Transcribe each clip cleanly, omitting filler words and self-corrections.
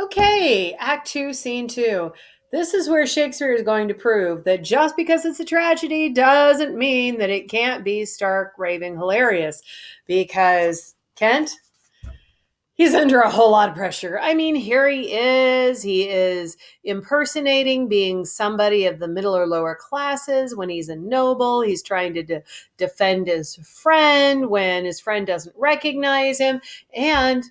Okay, Act Two, Scene Two. This is where Shakespeare is going to prove that just because it's a tragedy doesn't mean that it can't be stark, raving hilarious. Because Kent, he's under a whole lot of pressure. I mean, here he is. He is impersonating being somebody of the middle or lower classes when he's a noble. He's trying to defend his friend when his friend doesn't recognize him. And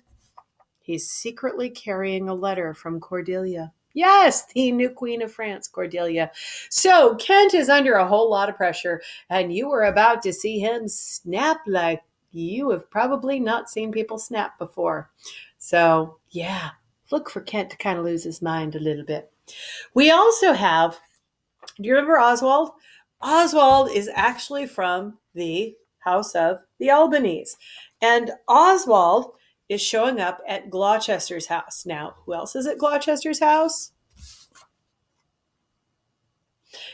he's secretly carrying a letter from Cordelia. Yes, the new Queen of France, Cordelia. So Kent is under a whole lot of pressure, and you are about to see him snap like you have probably not seen people snap before. So, yeah, look for Kent to kind of lose his mind a little bit. We also have, do you remember Oswald? Oswald is actually from the House of the Albanese. And Oswald is showing up at Gloucester's house. Now, who else is at Gloucester's house?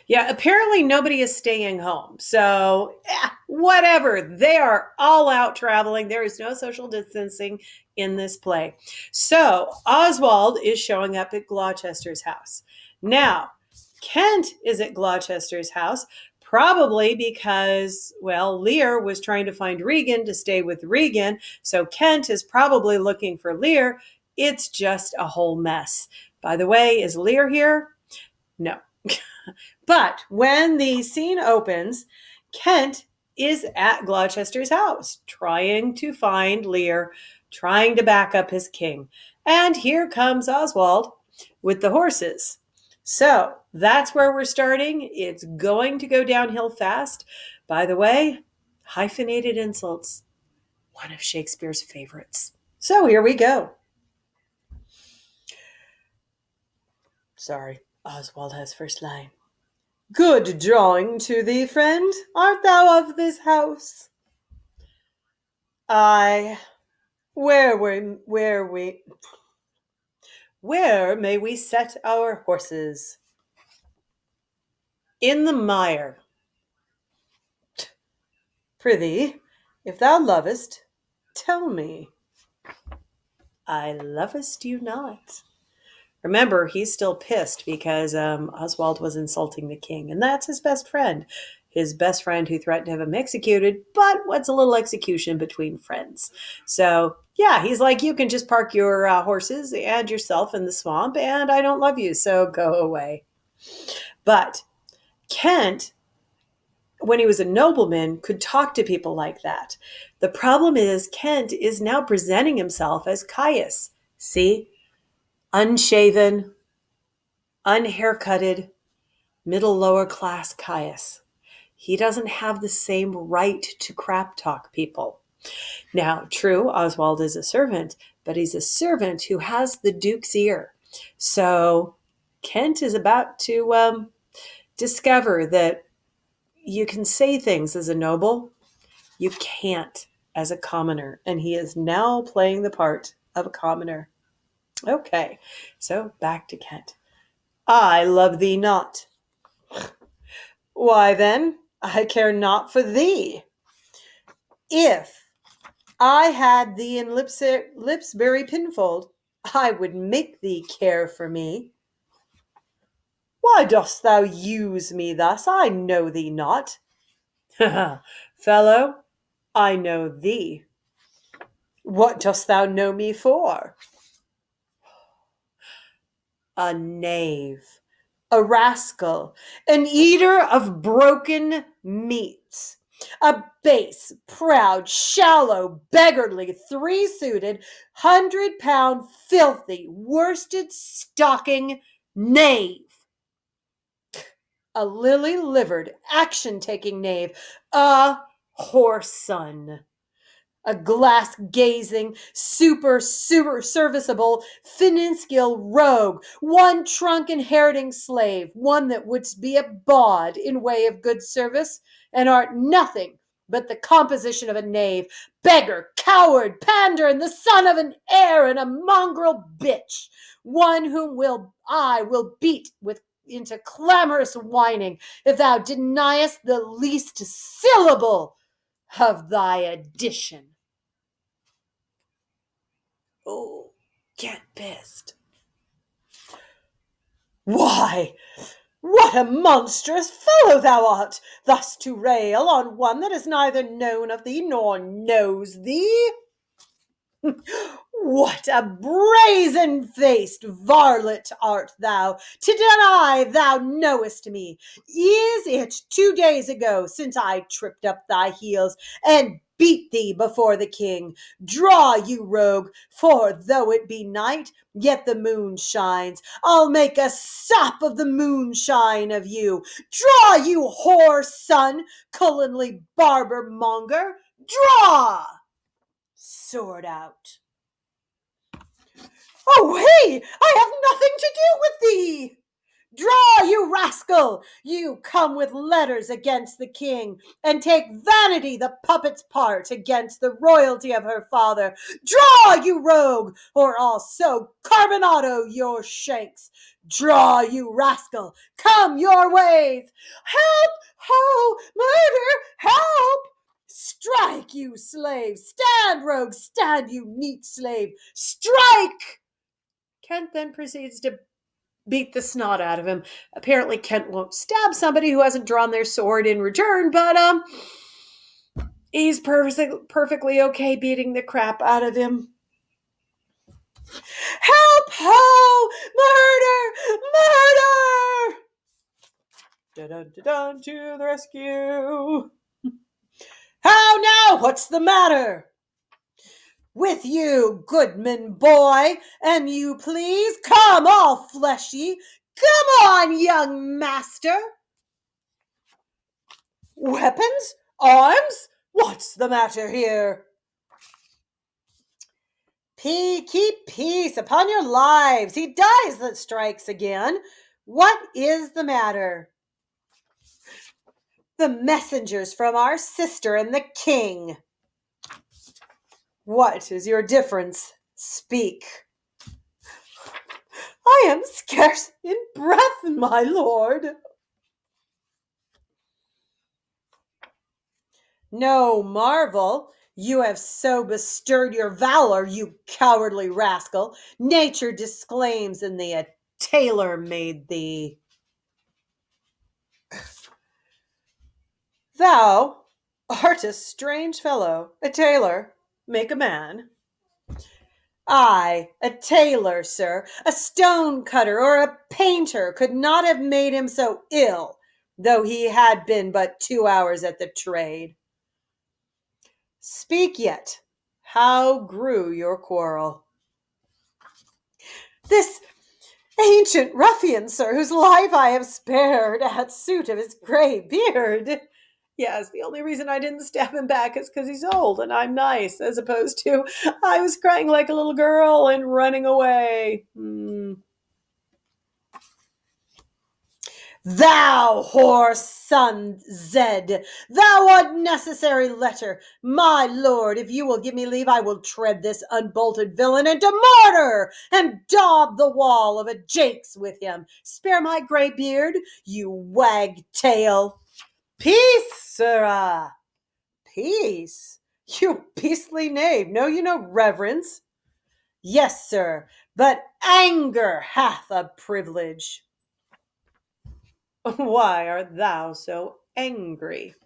Yeah, apparently nobody is staying home. So, whatever. They are all out traveling. There is no social distancing in this play. So, Oswald is showing up at Gloucester's house. Now, Kent is at Gloucester's house, probably because, well, Lear was trying to find Regan to stay with Regan. So, Kent is probably looking for Lear. It's just a whole mess. By the way, is Lear here? No. But when the scene opens, Kent is at Gloucester's house, trying to find Lear, trying to back up his king. And here comes Oswald with the horses. So that's where we're starting. It's going to go downhill fast. By the way, hyphenated insults, one of Shakespeare's favorites. So here we go. Sorry, Oswald has first line. Good drawing to thee, friend. Art thou of this house? Ay. Where may we set our horses? In the mire. Prithee, if thou lovest, tell me. I lovest you not. Remember, he's still pissed because Oswald was insulting the king, and that's his best friend. His best friend who threatened to have him executed, but what's a little execution between friends? So, yeah, he's like, you can just park your horses and yourself in the swamp, and I don't love you, so go away. But Kent, when he was a nobleman, could talk to people like that. The problem is, Kent is now presenting himself as Caius. See? Unshaven, unhaircutted, middle lower class Caius. He doesn't have the same right to crap talk people. Now, true, Oswald is a servant, but he's a servant who has the Duke's ear. So Kent is about to discover that you can say things as a noble, you can't as a commoner. And he is now playing the part of a commoner. Okay, so back to Kent. I love thee not. Why then, I care not for thee. If I had thee in Lipsbury pinfold, I would make thee care for me. Why dost thou use me thus? I know thee not. Fellow, I know thee. What dost thou know me for? A knave, a rascal, an eater of broken meats, a base, proud, shallow, beggarly, three-suited, 100-pound, filthy, worsted stocking knave. A lily-livered, action-taking knave, a whoreson. A glass-gazing, super serviceable, Fininskill rogue, one trunk-inheriting slave, one that wouldst be a bawd in way of good service, and art nothing but the composition of a knave, beggar, coward, pander, and the son of an heir and a mongrel bitch, one whom I will beat into clamorous whining if thou deniest the least syllable of thy addition. Oh, get pissed. Why, what a monstrous fellow thou art, thus to rail on one that is neither known of thee nor knows thee! What a brazen-faced varlet art thou, to deny thou knowest me! Is it 2 days ago since I tripped up thy heels and beat thee before the king? Draw, you rogue, for though it be night, yet the moon shines. I'll make a sop of the moonshine of you. Draw, you whore son, cullionly barber monger, draw! Sword out. Away! I have nothing to do with thee! Draw, you rascal! You come with letters against the king, and take Vanity the puppet's part against the royalty of her father. Draw, you rogue, or I'll so carbonado your shanks. Draw, you rascal! Come your ways! Help! Ho! Murder! Help! Strike, you slave! Stand, rogue! Stand, you neat slave! Strike! Kent then proceeds to beat the snot out of him. Apparently, Kent won't stab somebody who hasn't drawn their sword in return, but he's perfectly okay beating the crap out of him. Help! Ho! Murder! Murder! Dun-dun-dun, to the rescue! How now? What's the matter? With you, Goodman boy, and you please, come all fleshy. Come on, young master. Weapons? Arms? What's the matter here? Keep peace upon your lives. He dies that strikes again. What is the matter? The messengers from our sister and the king. What is your difference? Speak. I am scarce in breath, my lord. No marvel. You have so bestirred your valor, you cowardly rascal. Nature disclaims in thee, a tailor made thee. Thou art a strange fellow. A tailor make a man. I, a tailor, sir, a stone cutter or a painter could not have made him so ill, though he had been but 2 hours at the trade. Speak yet. How grew your quarrel? This ancient ruffian, sir, whose life I have spared at suit of his gray beard. Yes, the only reason I didn't stab him back is because he's old and I'm nice, as opposed to I was crying like a little girl and running away. Thou whore son Zed, thou unnecessary letter, my lord, if you will give me leave, I will tread this unbolted villain into mortar, and daub the wall of a jakes with him. Spare my grey beard, you wagtail. Peace, sirrah. Peace? You beastly knave, know you no reverence? Yes, sir, but anger hath a privilege. Why art thou so angry?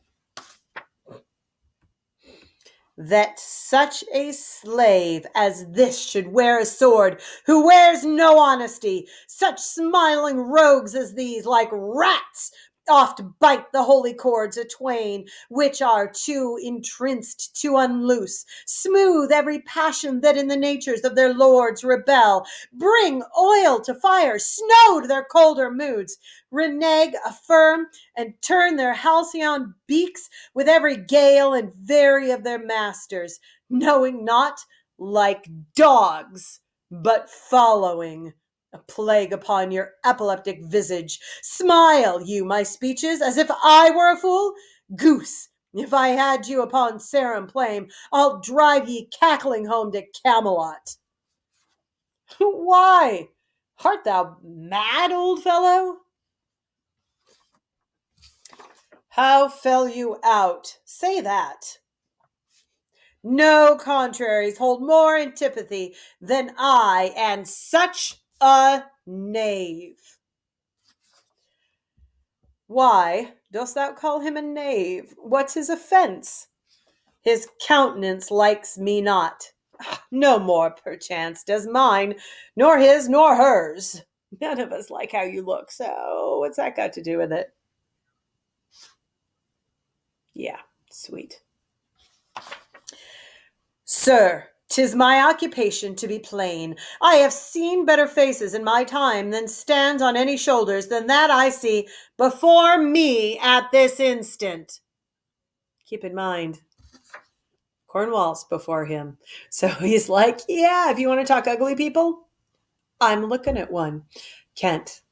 That such a slave as this should wear a sword, who wears no honesty. Such smiling rogues as these, like rats, oft bite the holy cords a twain, which are too entranced to unloose, smooth every passion that in the natures of their lords rebel, bring oil to fire, snow to their colder moods, renege, affirm, and turn their halcyon beaks with every gale and vary of their masters, knowing not, like dogs, but following. A plague upon your epileptic visage. Smile, you, my speeches, as if I were a fool? Goose, if I had you upon Sarum Plain, I'll drive ye cackling home to Camelot. Why? Art thou mad, old fellow? How fell you out? Say that. No contraries hold more antipathy than I, and such a knave. Why dost thou call him a knave? What's his offence? His countenance likes me not. No more, perchance, does mine, nor his, nor hers. None of us like how you look, so what's that got to do with it? Yeah, sweet. Sir, 'tis my occupation to be plain. I have seen better faces in my time than stands on any shoulders than that I see before me at this instant. Keep in mind, Cornwall's before him. So he's like, yeah, if you want to talk ugly people, I'm looking at one. Kent,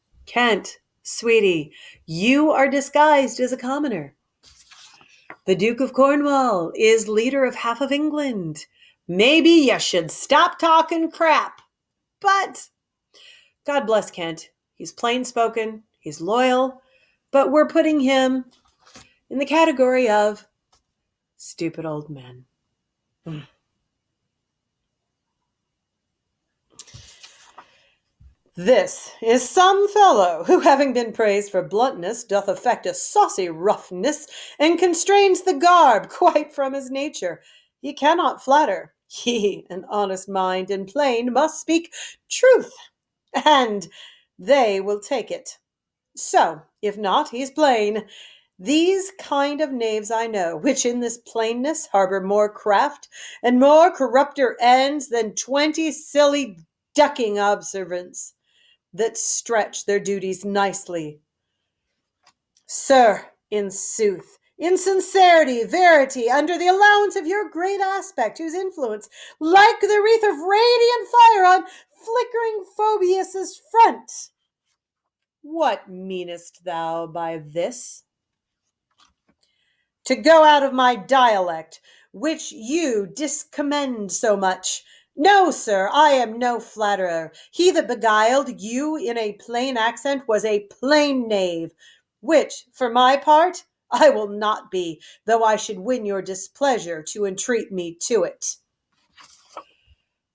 sweetie, you are disguised as a commoner. The Duke of Cornwall is leader of half of England. Maybe you should stop talking crap. But God bless Kent. He's plain spoken, he's loyal, but we're putting him in the category of stupid old men. This is some fellow who, having been praised for bluntness, doth affect a saucy roughness, and constrains the garb quite from his nature. He cannot flatter. He, an honest mind and plain, must speak truth, and they will take it. So, if not, he's plain. These kind of knaves I know, which in this plainness harbor more craft and more corrupter ends than 20 silly ducking observants that stretch their duties nicely. Sir, in sooth, in sincerity, verity, under the allowance of your great aspect, whose influence, like the wreath of radiant fire on flickering Phoebus's front, what meanest thou by this? To go out of my dialect, which you discommend so much. No, sir, I am no flatterer. He that beguiled you in a plain accent was a plain knave, which, for my part, I will not be, though I should win your displeasure to entreat me to it.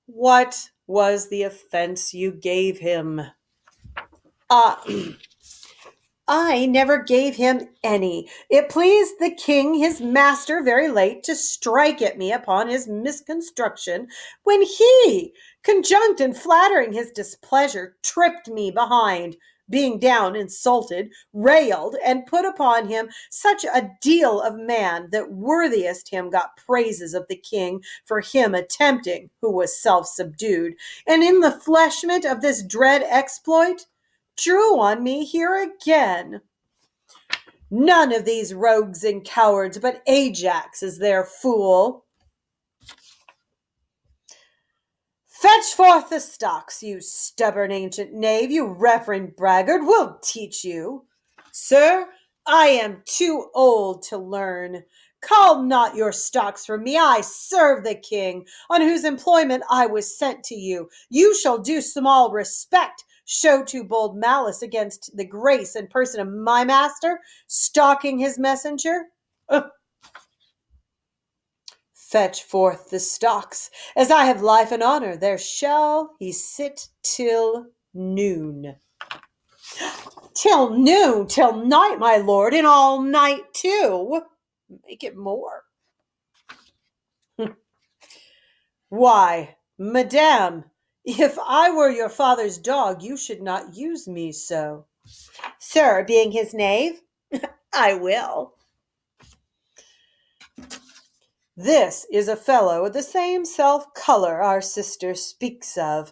What was the offense you gave him? I never gave him any. It pleased the king, his master, very late to strike at me upon his misconstruction, when he, conjunct and flattering his displeasure, tripped me behind, being down insulted, railed, and put upon him such a deal of man that worthiest him got praises of the king for him attempting, who was self-subdued, and in the fleshment of this dread exploit, drew on me here again. None of these rogues and cowards, but Ajax is their fool. Fetch forth the stocks, you stubborn ancient knave, you reverend braggart, we'll teach you. Sir, I am too old to learn. Call not your stocks from me. I serve the king, on whose employment I was sent to you. You shall do small respect, show too bold malice against the grace and person of my master, stalking his messenger. Fetch forth the stocks. As I have life and honor, there shall he sit till noon. Till noon, till night, my lord, and all night too. Make it more. Why, madame, if I were your father's dog, you should not use me so. Sir, being his knave, I will. This is a fellow of the same self-color our sister speaks of.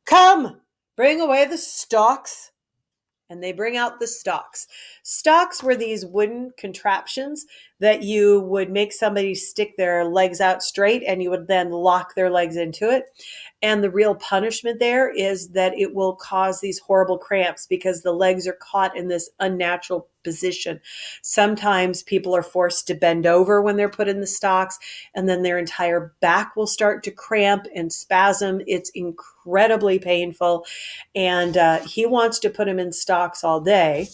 Come, bring away the stocks. And they bring out the stocks. Stocks were these wooden contraptions that you would make somebody stick their legs out straight, and you would then lock their legs into it. And the real punishment there is that it will cause these horrible cramps because the legs are caught in this unnatural position. Sometimes people are forced to bend over when they're put in the stocks, and then their entire back will start to cramp and spasm. It's incredibly painful. And he wants to put him in stocks all day.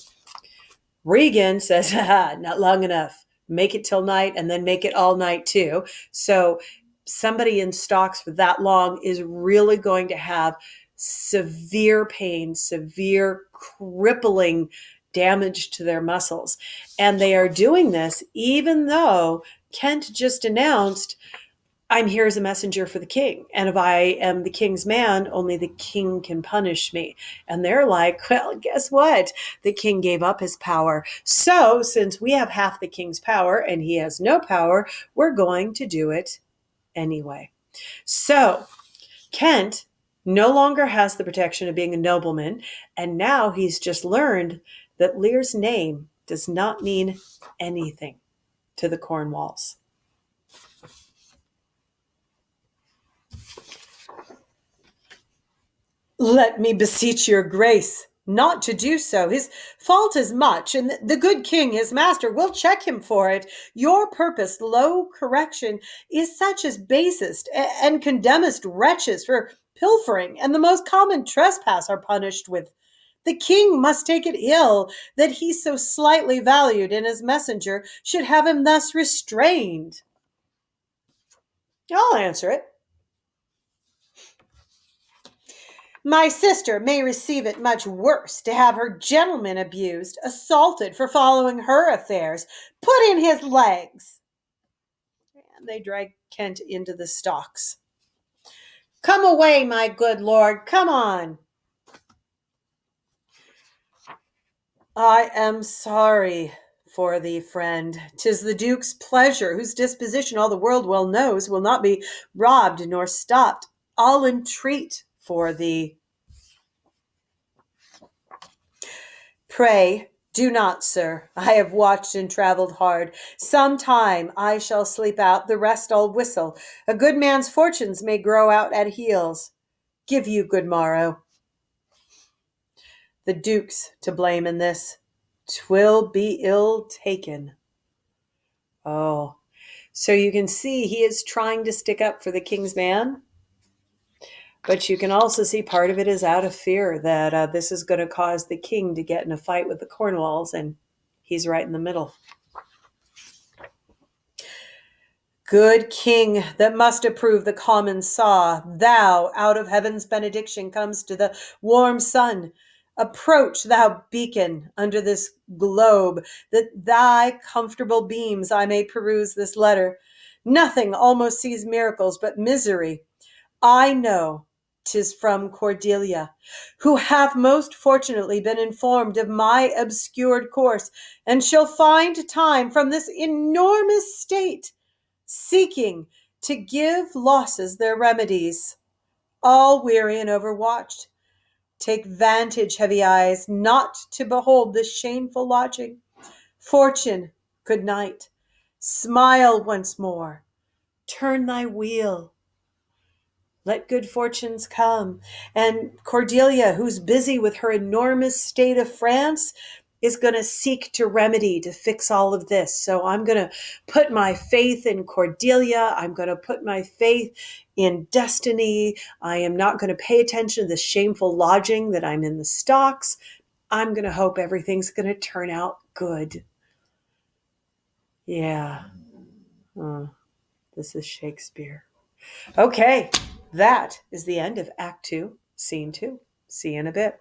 Regan says, not long enough. Make it till night and then make it all night too. So somebody in stocks for that long is really going to have severe pain, severe crippling damage to their muscles. And they are doing this even though Kent just announced, I'm here as a messenger for the king. And if I am the king's man, only the king can punish me. And they're like, well, guess what? The king gave up his power. So since we have half the king's power and he has no power, we're going to do it anyway. So Kent no longer has the protection of being a nobleman. And now he's just learned that Lear's name does not mean anything to the Cornwalls. Let me beseech your grace not to do so. His fault is much, and the good king, his master, will check him for it. Your purposed low correction is such as basest and condemnest wretches for pilfering, and the most common trespass are punished with. The king must take it ill that he so slightly valued in his messenger should have him thus restrained. I'll answer it. My sister may receive it much worse to have her gentleman abused, assaulted for following her affairs, put in his legs. And they drag Kent into the stocks. Come away, my good lord, come on. I am sorry for thee, friend. 'Tis the Duke's pleasure, whose disposition all the world well knows will not be robbed nor stopped. I'll entreat for thee. Pray, do not, sir. I have watched and traveled hard. Some time I shall sleep out, the rest I'll whistle. A good man's fortunes may grow out at heels. Give you good morrow. The Duke's to blame in this. 'Twill be ill taken. Oh, so you can see he is trying to stick up for the king's man. But you can also see part of it is out of fear that this is going to cause the king to get in a fight with the Cornwalls, and he's right in the middle. Good king that must approve the common saw, thou out of heaven's benediction comes to the warm sun. Approach, thou beacon, under this globe, that thy comfortable beams I may peruse this letter. Nothing almost sees miracles but misery. I know 'tis from Cordelia, who hath most fortunately been informed of my obscured course, and shall find time from this enormous state, seeking to give losses their remedies. All weary and overwatched, take vantage, heavy eyes, not to behold this shameful lodging. Fortune, good night. Smile once more. Turn thy wheel. Let good fortunes come. And Cordelia, who's busy with her enormous state of France, is going to seek to remedy, to fix all of this. So I'm going to put my faith in Cordelia. I'm going to put my faith in destiny. I am not going to pay attention to the shameful lodging that I'm in the stocks. I'm going to hope everything's going to turn out good. Yeah. This is Shakespeare. Okay. That is the end of Act 2, Scene 2. See you in a bit.